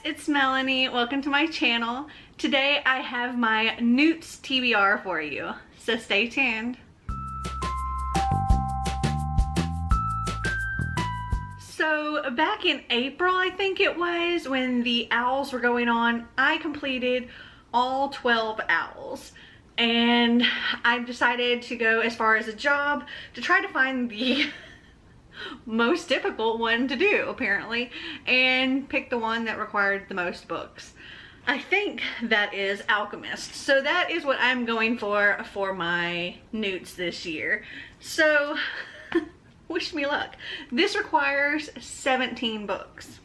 it's Melanie. Welcome to my channel. Today I have my N.E.W.T.s TBR for you, so stay tuned. So back in April, I think it was, when the owls were going on, I completed all 12 owls. And I decided to go as far as a job to try to find the most difficult one to do, apparently, and pick the one that required the most books. I think that is Alchemist. So that is what I'm going for my N.E.W.T.s this year. So wish me luck. This requires 17 books.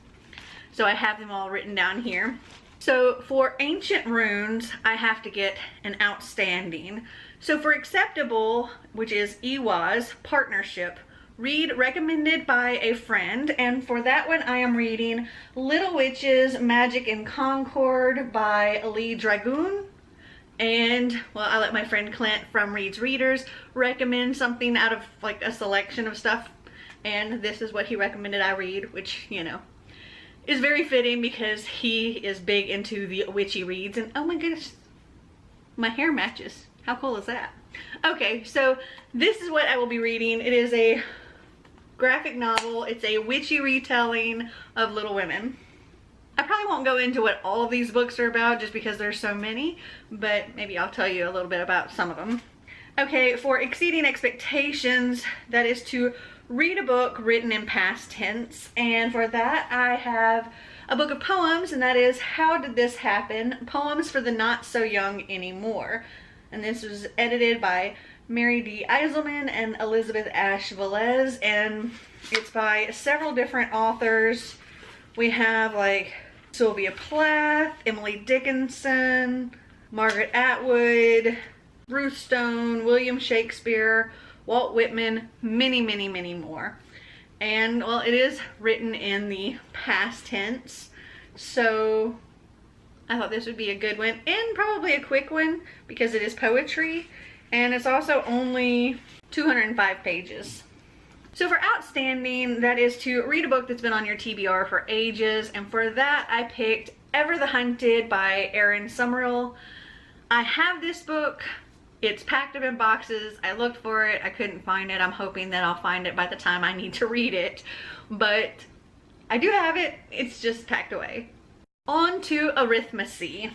So I have them all written down here. So for Ancient Runes, I have to get an Outstanding. So for Acceptable, which is N.E.W.T.s Partnership, read recommended by a friend, and for that one I am reading Little Witches, Magic and Concord by Lee Dragoon. And well, I let my friend Clint from Reads Readers recommend something out of like a selection of stuff, and this is what he recommended I read, which, you know, is very fitting because he is big into the witchy reads. And oh my goodness, my hair matches. How cool is that? Okay, so this is what I will be reading. It is a graphic novel. It's a witchy retelling of Little Women. I probably won't go into what all of these books are about just because there's so many, but maybe I'll tell you a little bit about some of them. Okay, for Exceeding Expectations, that is to read a book written in past tense, and for that I have a book of poems, and that is How Did This Happen? Poems for the Not So Young Anymore. And this was edited by Mary D. Eiselman and Elizabeth Ash Velez, and it's by several different authors. We have like Sylvia Plath, Emily Dickinson, Margaret Atwood, Ruth Stone, William Shakespeare, Walt Whitman, many, many, many more. And well, it is written in the past tense, so I thought this would be a good one, and probably a quick one because it is poetry, and it's also only 205 pages. So for Outstanding, that is to read a book that's been on your TBR for ages, and for that I picked Ever the Hunted by Erin Summerall. I have this book. It's packed up in boxes. I looked for it. I couldn't find it. I'm hoping that I'll find it by the time I need to read it, but I do have it. It's just packed away. On to Arithmancy.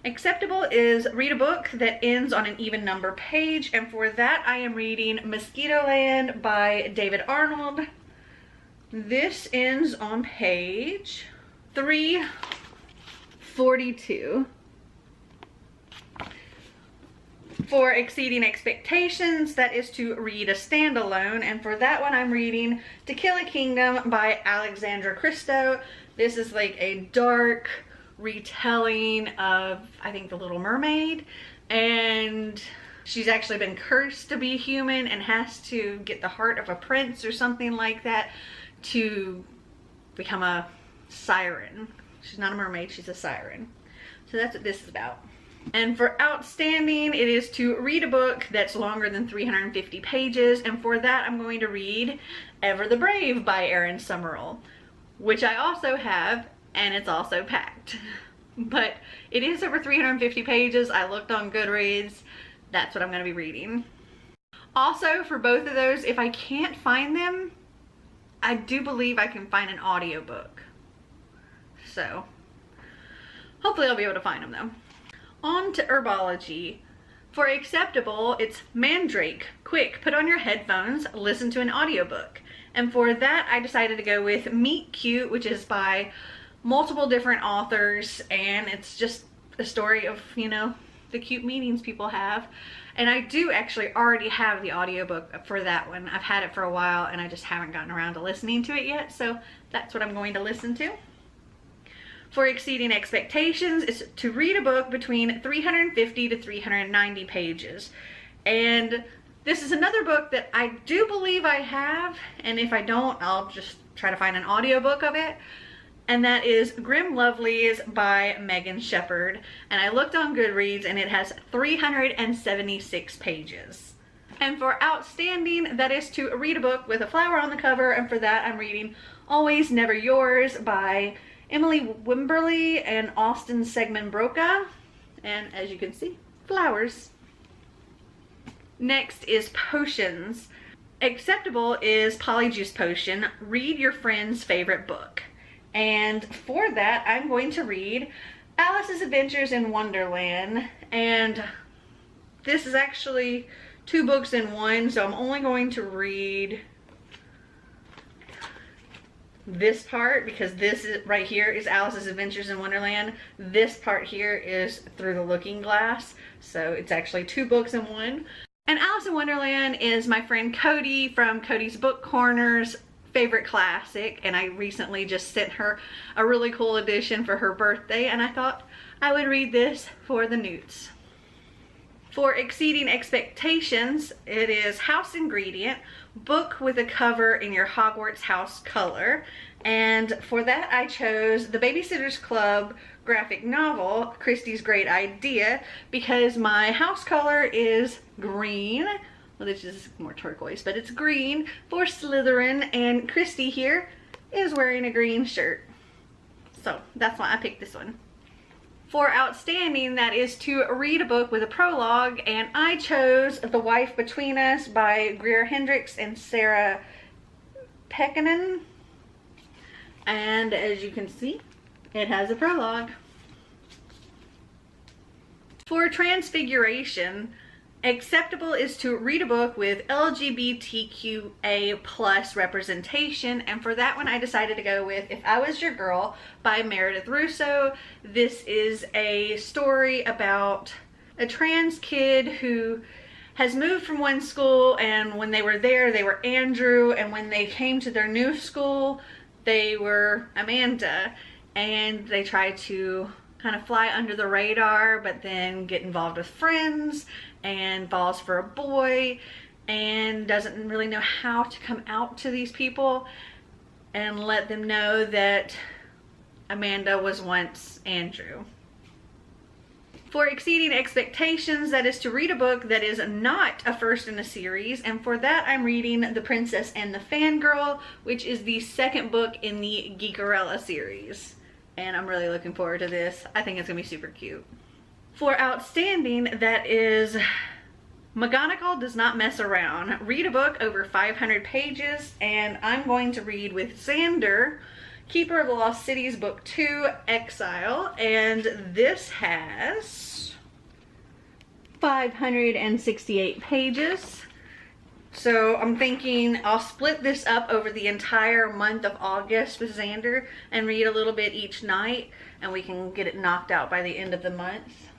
Acceptable is read a book that ends on an even number page, and for that I am reading Mosquitoland by David Arnold. This ends on page 342. For Exceeding Expectations, that is to read a standalone, and for that one I'm reading To Kill a Kingdom by Alexandra Christo. This is like a dark retelling of, I think, The Little Mermaid, and she's actually been cursed to be human and has to get the heart of a prince or something like that to become a siren. She's not a mermaid, she's a siren. So that's what this is about. And for Outstanding, it is to read a book that's longer than 350 pages, and for that I'm going to read Ever the Brave by Erin Summerall, which I also have, and it's also packed. But it is over 350 pages. I looked on Goodreads. That's what I'm going to be reading. Also, for both of those, if I can't find them, I do believe I can find an audiobook. So hopefully I'll be able to find them though. On to Herbology. For Acceptable, it's Mandrake. Quick, put on your headphones, listen to an audiobook. And for that, I decided to go with Meet Cute, which is by multiple different authors, and it's just a story of, you know, the cute meetings people have. And I do actually already have the audiobook for that one. I've had it for a while and I just haven't gotten around to listening to it yet, so that's what I'm going to listen to. For Exceeding Expectations, it's to read a book between 350 to 390 pages. And this is another book that I do believe I have, and if I don't, I'll just try to find an audiobook of it. And that is Grim Lovelies by Megan Shepherd. And I looked on Goodreads and it has 376 pages. And for Outstanding, that is to read a book with a flower on the cover, and for that I'm reading Always Never Yours by Emily Wimberly and Austin Segman-Broca. And as you can see, flowers. Next is potions. Acceptable is Polyjuice Potion, read your friend's favorite book. And for that, I'm going to read Alice's Adventures in Wonderland. And this is actually 2 books in one, so I'm only going to read this part because this is right here is Alice's Adventures in Wonderland. This part here is Through the Looking Glass, so it's actually 2 books in one. And Alice in Wonderland is my friend Cody from Cody's Book Corner's favorite classic, and I recently just sent her a really cool edition for her birthday, and I thought I would read this for the N.E.W.T.s. For Exceeding Expectations, it is House Ingredient, book with a cover in your Hogwarts house color. And for that I chose the Babysitter's Club graphic novel, Christy's Great Idea, because my house color is green. Well, this is more turquoise, but it's green for Slytherin, and Christy here is wearing a green shirt. So that's why I picked this one. For Outstanding, that is to read a book with a prologue, and I chose The Wife Between Us by Greer Hendricks and Sarah Pekkanen. And as you can see, it has a prologue. For Transfiguration, acceptable is to read a book with LGBTQA plus representation, and for that one I decided to go with If I Was Your Girl by Meredith Russo. This is a story about a trans kid who has moved from one school, and when they were there they were Andrew, and when they came to their new school they were Amanda, and they tried to kind of fly under the radar but then get involved with friends and falls for a boy and doesn't really know how to come out to these people and let them know that Amanda was once Andrew. For Exceeding Expectations, that is to read a book that is not a first in a series, and for that I'm reading The Princess and the Fangirl, which is the 2nd book in the Geekerella series. And I'm really looking forward to this. I think it's gonna be super cute. For Outstanding, that is McGonagall Does Not Mess Around. Read a book over 500 pages, and I'm going to read with Xander, Keeper of the Lost Cities, Book 2, Exile, and this has 568 pages. So I'm thinking I'll split this up over the entire month of August with Xander and read a little bit each night, and we can get it knocked out by the end of the month.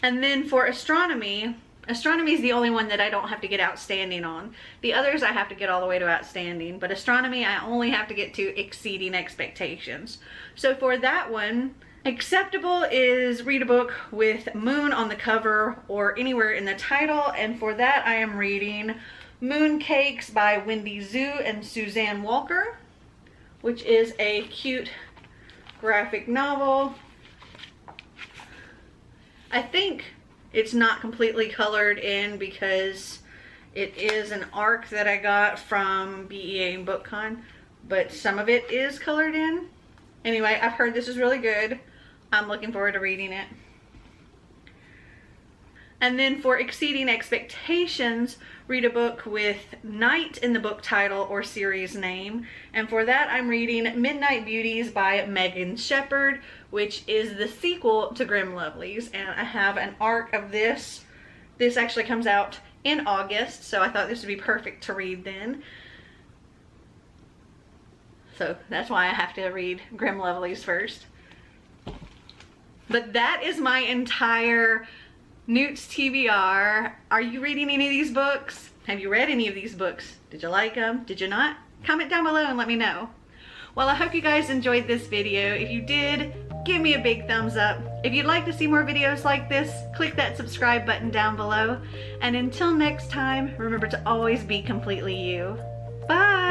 And then for Astronomy, Astronomy is the only one that I don't have to get Outstanding on. The others I have to get all the way to Outstanding, but Astronomy I only have to get to Exceeding Expectations. So for that one, acceptable is read a book with moon on the cover or anywhere in the title, and for that I am reading Mooncakes by Wendy Zhu and Suzanne Walker, which is a cute graphic novel. I think it's not completely colored in because it is an ARC that I got from BEA and BookCon, but some of it is colored in. Anyway, I've heard this is really good. I'm looking forward to reading it. And then for Exceeding Expectations, read a book with night in the book title or series name. And for that, I'm reading Midnight Beauties by Megan Shepherd, which is the sequel to Grim Lovelies. And I have an ARC of this. This actually comes out in August, so I thought this would be perfect to read then. So that's why I have to read Grim Lovelies first. But that is my entire N.E.W.T.s TBR. Are you reading any of these books? Have you read any of these books? Did you like them? Did you not? Comment down below and let me know. Well, I hope you guys enjoyed this video. If you did, give me a big thumbs up. If you'd like to see more videos like this, click that subscribe button down below. And until next time, remember to always be completely you. Bye!